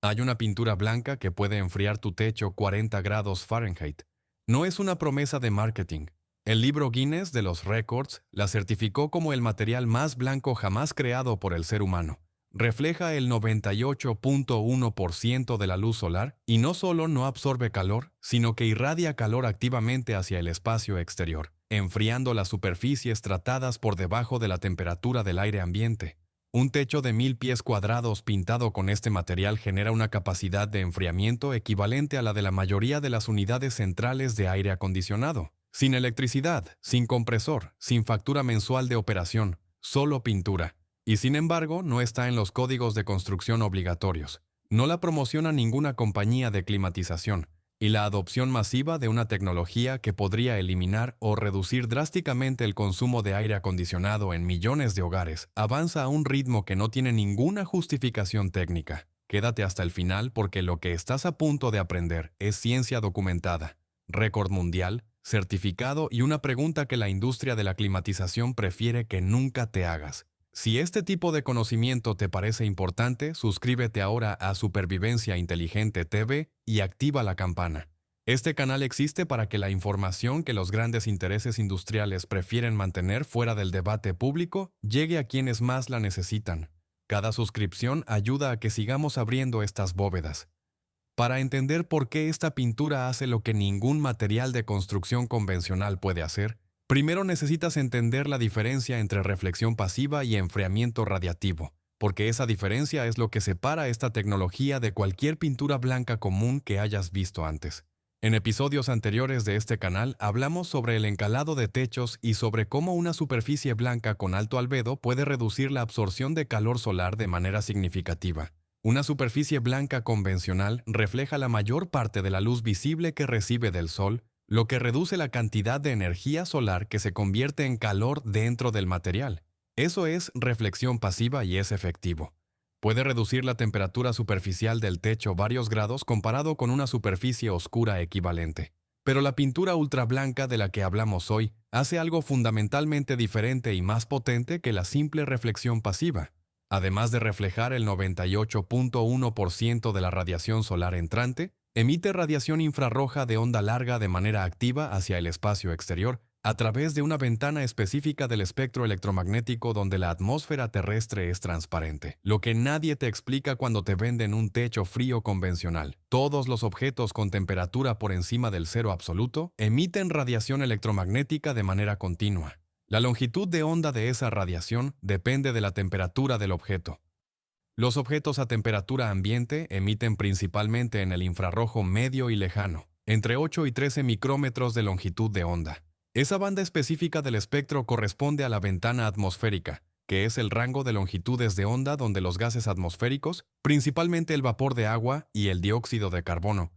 Hay una pintura blanca que puede enfriar tu techo 40 grados Fahrenheit. No es una promesa de marketing. El libro Guinness de los Récords la certificó como el material más blanco jamás creado por el ser humano. Refleja el 98.1% de la luz solar y no solo no absorbe calor, sino que irradia calor activamente hacia el espacio exterior, enfriando las superficies tratadas por debajo de la temperatura del aire ambiente. Un techo de 1000 pies cuadrados pintado con este material genera una capacidad de enfriamiento equivalente a la de la mayoría de las unidades centrales de aire acondicionado. Sin electricidad, sin compresor, sin factura mensual de operación, solo pintura. Y sin embargo, no está en los códigos de construcción obligatorios. No la promociona ninguna compañía de climatización. Y la adopción masiva de una tecnología que podría eliminar o reducir drásticamente el consumo de aire acondicionado en millones de hogares avanza a un ritmo que no tiene ninguna justificación técnica. Quédate hasta el final porque lo que estás a punto de aprender es ciencia documentada, récord mundial, certificado y una pregunta que la industria de la climatización prefiere que nunca te hagas. Si este tipo de conocimiento te parece importante, suscríbete ahora a Supervivencia Inteligente TV y activa la campana. Este canal existe para que la información que los grandes intereses industriales prefieren mantener fuera del debate público llegue a quienes más la necesitan. Cada suscripción ayuda a que sigamos abriendo estas bóvedas. Para entender por qué esta pintura hace lo que ningún material de construcción convencional puede hacer, primero necesitas entender la diferencia entre reflexión pasiva y enfriamiento radiativo, porque esa diferencia es lo que separa esta tecnología de cualquier pintura blanca común que hayas visto antes. En episodios anteriores de este canal hablamos sobre el encalado de techos y sobre cómo una superficie blanca con alto albedo puede reducir la absorción de calor solar de manera significativa. Una superficie blanca convencional refleja la mayor parte de la luz visible que recibe del sol, lo que reduce la cantidad de energía solar que se convierte en calor dentro del material. Eso es reflexión pasiva y es efectivo. Puede reducir la temperatura superficial del techo varios grados comparado con una superficie oscura equivalente. Pero la pintura ultrablanca de la que hablamos hoy hace algo fundamentalmente diferente y más potente que la simple reflexión pasiva. Además de reflejar el 98.1% de la radiación solar entrante, emite radiación infrarroja de onda larga de manera activa hacia el espacio exterior a través de una ventana específica del espectro electromagnético donde la atmósfera terrestre es transparente. Lo que nadie te explica cuando te venden un techo frío convencional. Todos los objetos con temperatura por encima del cero absoluto emiten radiación electromagnética de manera continua. La longitud de onda de esa radiación depende de la temperatura del objeto. Los objetos a temperatura ambiente emiten principalmente en el infrarrojo medio y lejano, entre 8 y 13 micrómetros de longitud de onda. Esa banda específica del espectro corresponde a la ventana atmosférica, que es el rango de longitudes de onda donde los gases atmosféricos, principalmente el vapor de agua y el dióxido de carbono,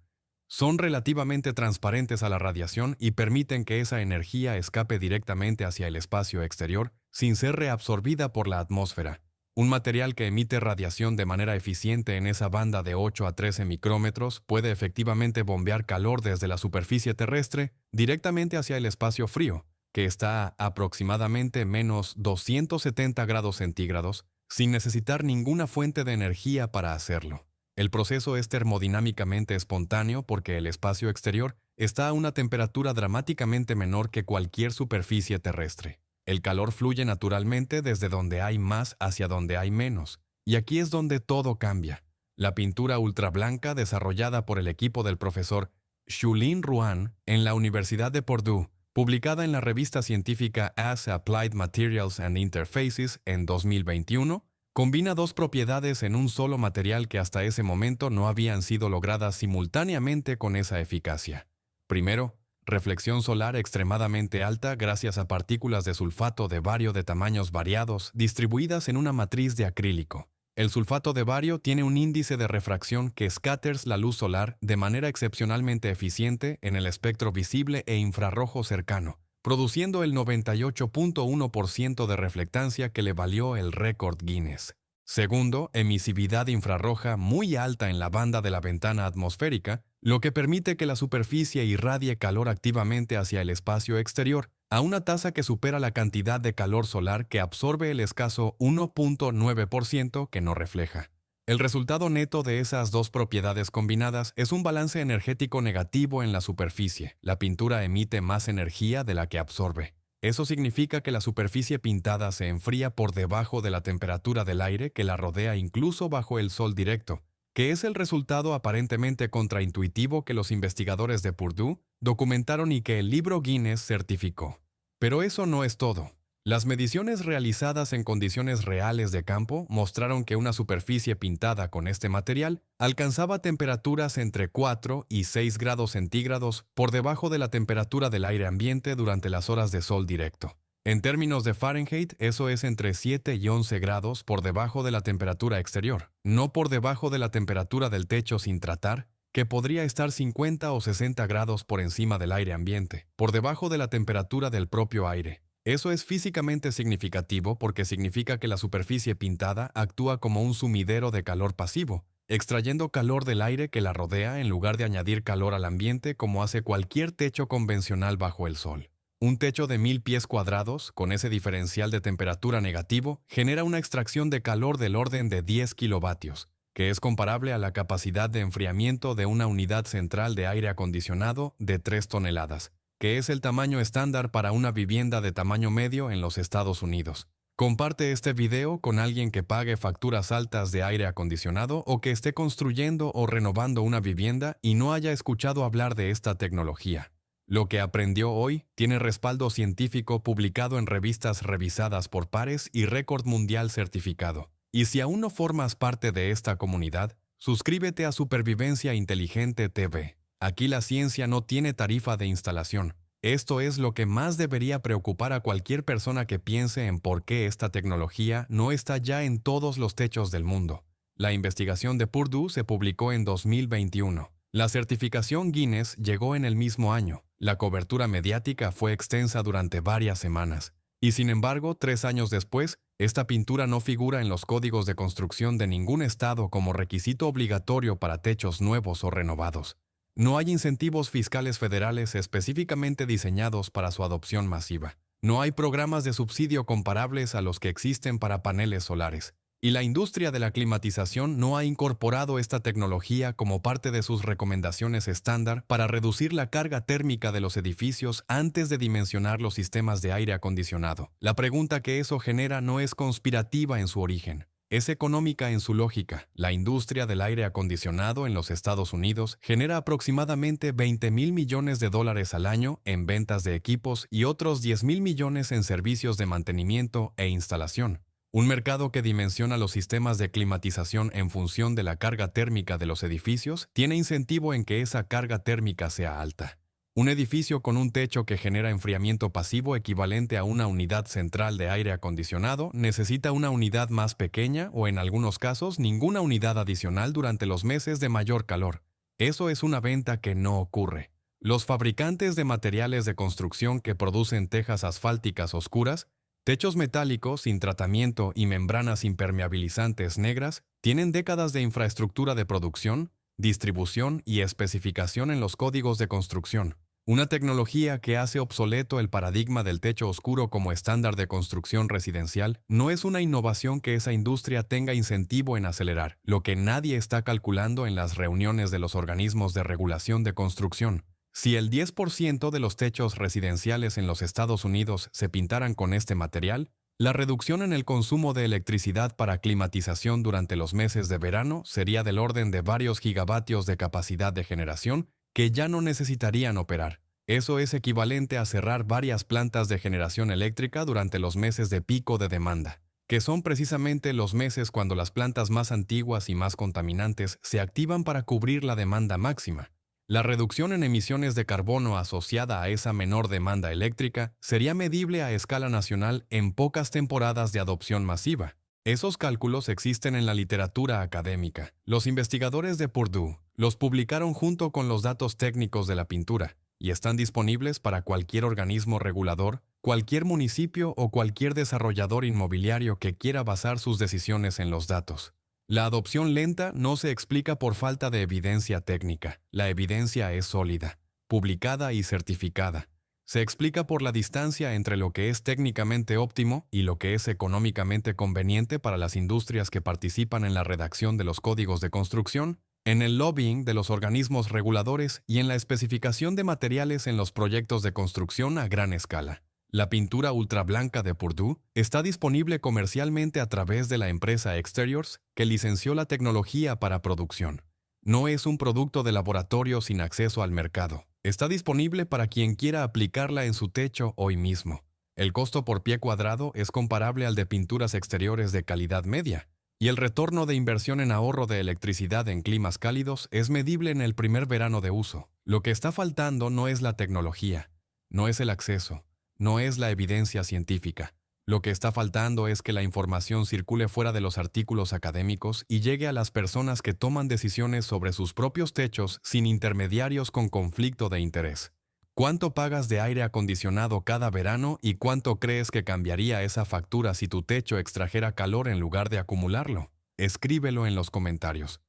son relativamente transparentes a la radiación y permiten que esa energía escape directamente hacia el espacio exterior sin ser reabsorbida por la atmósfera. Un material que emite radiación de manera eficiente en esa banda de 8 a 13 micrómetros puede efectivamente bombear calor desde la superficie terrestre directamente hacia el espacio frío, que está a aproximadamente menos 270 grados centígrados, sin necesitar ninguna fuente de energía para hacerlo. El proceso es termodinámicamente espontáneo porque el espacio exterior está a una temperatura dramáticamente menor que cualquier superficie terrestre. El calor fluye naturalmente desde donde hay más hacia donde hay menos, y aquí es donde todo cambia. La pintura ultrablanca desarrollada por el equipo del profesor Xulin Ruan en la Universidad de Purdue, publicada en la revista científica As Applied Materials and Interfaces en 2021, combina dos propiedades en un solo material que hasta ese momento no habían sido logradas simultáneamente con esa eficacia. Primero, reflexión solar extremadamente alta gracias a partículas de sulfato de bario de tamaños variados distribuidas en una matriz de acrílico. El sulfato de bario tiene un índice de refracción que scatters la luz solar de manera excepcionalmente eficiente en el espectro visible e infrarrojo cercano, produciendo el 98.1% de reflectancia que le valió el récord Guinness. Segundo, emisividad infrarroja muy alta en la banda de la ventana atmosférica, lo que permite que la superficie irradie calor activamente hacia el espacio exterior, a una tasa que supera la cantidad de calor solar que absorbe el escaso 1.9% que no refleja. El resultado neto de esas dos propiedades combinadas es un balance energético negativo en la superficie. La pintura emite más energía de la que absorbe. Eso significa que la superficie pintada se enfría por debajo de la temperatura del aire que la rodea incluso bajo el sol directo, que es el resultado aparentemente contraintuitivo que los investigadores de Purdue documentaron y que el libro Guinness certificó. Pero eso no es todo. Las mediciones realizadas en condiciones reales de campo mostraron que una superficie pintada con este material alcanzaba temperaturas entre 4 y 6 grados centígrados por debajo de la temperatura del aire ambiente durante las horas de sol directo. En términos de Fahrenheit, eso es entre 7 y 11 grados por debajo de la temperatura exterior, no por debajo de la temperatura del techo sin tratar, que podría estar 50 o 60 grados por encima del aire ambiente, por debajo de la temperatura del propio aire. Eso es físicamente significativo porque significa que la superficie pintada actúa como un sumidero de calor pasivo, extrayendo calor del aire que la rodea en lugar de añadir calor al ambiente como hace cualquier techo convencional bajo el sol. Un techo de 1000 pies cuadrados, con ese diferencial de temperatura negativo, genera una extracción de calor del orden de 10 kilovatios, que es comparable a la capacidad de enfriamiento de una unidad central de aire acondicionado de 3 toneladas, que es el tamaño estándar para una vivienda de tamaño medio en los Estados Unidos. Comparte este video con alguien que pague facturas altas de aire acondicionado o que esté construyendo o renovando una vivienda y no haya escuchado hablar de esta tecnología. Lo que aprendió hoy tiene respaldo científico publicado en revistas revisadas por pares y récord mundial certificado. Y si aún no formas parte de esta comunidad, suscríbete a Supervivencia Inteligente TV. Aquí la ciencia no tiene tarifa de instalación. Esto es lo que más debería preocupar a cualquier persona que piense en por qué esta tecnología no está ya en todos los techos del mundo. La investigación de Purdue se publicó en 2021. La certificación Guinness llegó en el mismo año. La cobertura mediática fue extensa durante varias semanas. Y sin embargo, 3 años después, esta pintura no figura en los códigos de construcción de ningún estado como requisito obligatorio para techos nuevos o renovados. No hay incentivos fiscales federales específicamente diseñados para su adopción masiva. No hay programas de subsidio comparables a los que existen para paneles solares. Y la industria de la climatización no ha incorporado esta tecnología como parte de sus recomendaciones estándar para reducir la carga térmica de los edificios antes de dimensionar los sistemas de aire acondicionado. La pregunta que eso genera no es conspirativa en su origen. Es económica en su lógica. La industria del aire acondicionado en los Estados Unidos genera aproximadamente $20,000 millones al año en ventas de equipos y otros $10,000 millones en servicios de mantenimiento e instalación. Un mercado que dimensiona los sistemas de climatización en función de la carga térmica de los edificios tiene incentivo en que esa carga térmica sea alta. Un edificio con un techo que genera enfriamiento pasivo equivalente a una unidad central de aire acondicionado necesita una unidad más pequeña o en algunos casos ninguna unidad adicional durante los meses de mayor calor. Eso es una venta que no ocurre. Los fabricantes de materiales de construcción que producen tejas asfálticas oscuras, techos metálicos sin tratamiento y membranas impermeabilizantes negras tienen décadas de infraestructura de producción, distribución y especificación en los códigos de construcción. Una tecnología que hace obsoleto el paradigma del techo oscuro como estándar de construcción residencial no es una innovación que esa industria tenga incentivo en acelerar, lo que nadie está calculando en las reuniones de los organismos de regulación de construcción. Si el 10% de los techos residenciales en los Estados Unidos se pintaran con este material, la reducción en el consumo de electricidad para climatización durante los meses de verano sería del orden de varios gigavatios de capacidad de generación que ya no necesitarían operar. Eso es equivalente a cerrar varias plantas de generación eléctrica durante los meses de pico de demanda, que son precisamente los meses cuando las plantas más antiguas y más contaminantes se activan para cubrir la demanda máxima. La reducción en emisiones de carbono asociada a esa menor demanda eléctrica sería medible a escala nacional en pocas temporadas de adopción masiva. Esos cálculos existen en la literatura académica. Los investigadores de Purdue los publicaron junto con los datos técnicos de la pintura y están disponibles para cualquier organismo regulador, cualquier municipio o cualquier desarrollador inmobiliario que quiera basar sus decisiones en los datos. La adopción lenta no se explica por falta de evidencia técnica. La evidencia es sólida, publicada y certificada. Se explica por la distancia entre lo que es técnicamente óptimo y lo que es económicamente conveniente para las industrias que participan en la redacción de los códigos de construcción, en el lobbying de los organismos reguladores y en la especificación de materiales en los proyectos de construcción a gran escala. La pintura ultrablanca de Purdue está disponible comercialmente a través de la empresa Exteriors, que licenció la tecnología para producción. No es un producto de laboratorio sin acceso al mercado. Está disponible para quien quiera aplicarla en su techo hoy mismo. El costo por pie cuadrado es comparable al de pinturas exteriores de calidad media, y el retorno de inversión en ahorro de electricidad en climas cálidos es medible en el primer verano de uso. Lo que está faltando no es la tecnología, no es el acceso, no es la evidencia científica. Lo que está faltando es que la información circule fuera de los artículos académicos y llegue a las personas que toman decisiones sobre sus propios techos sin intermediarios con conflicto de interés. ¿Cuánto pagas de aire acondicionado cada verano y cuánto crees que cambiaría esa factura si tu techo extrajera calor en lugar de acumularlo? Escríbelo en los comentarios.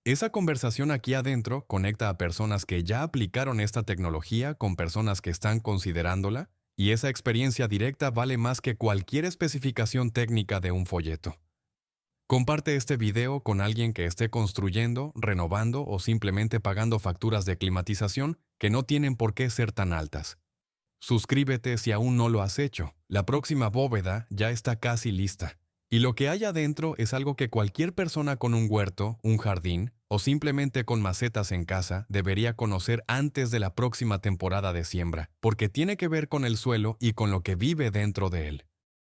Esa conversación aquí adentro conecta a personas que ya aplicaron esta tecnología con personas que están considerándola, y esa experiencia directa vale más que cualquier especificación técnica de un folleto. Comparte este video con alguien que esté construyendo, renovando o simplemente pagando facturas de climatización que no tienen por qué ser tan altas. Suscríbete si aún no lo has hecho. La próxima bóveda ya está casi lista. Y lo que hay adentro es algo que cualquier persona con un huerto, un jardín o simplemente con macetas en casa debería conocer antes de la próxima temporada de siembra, porque tiene que ver con el suelo y con lo que vive dentro de él.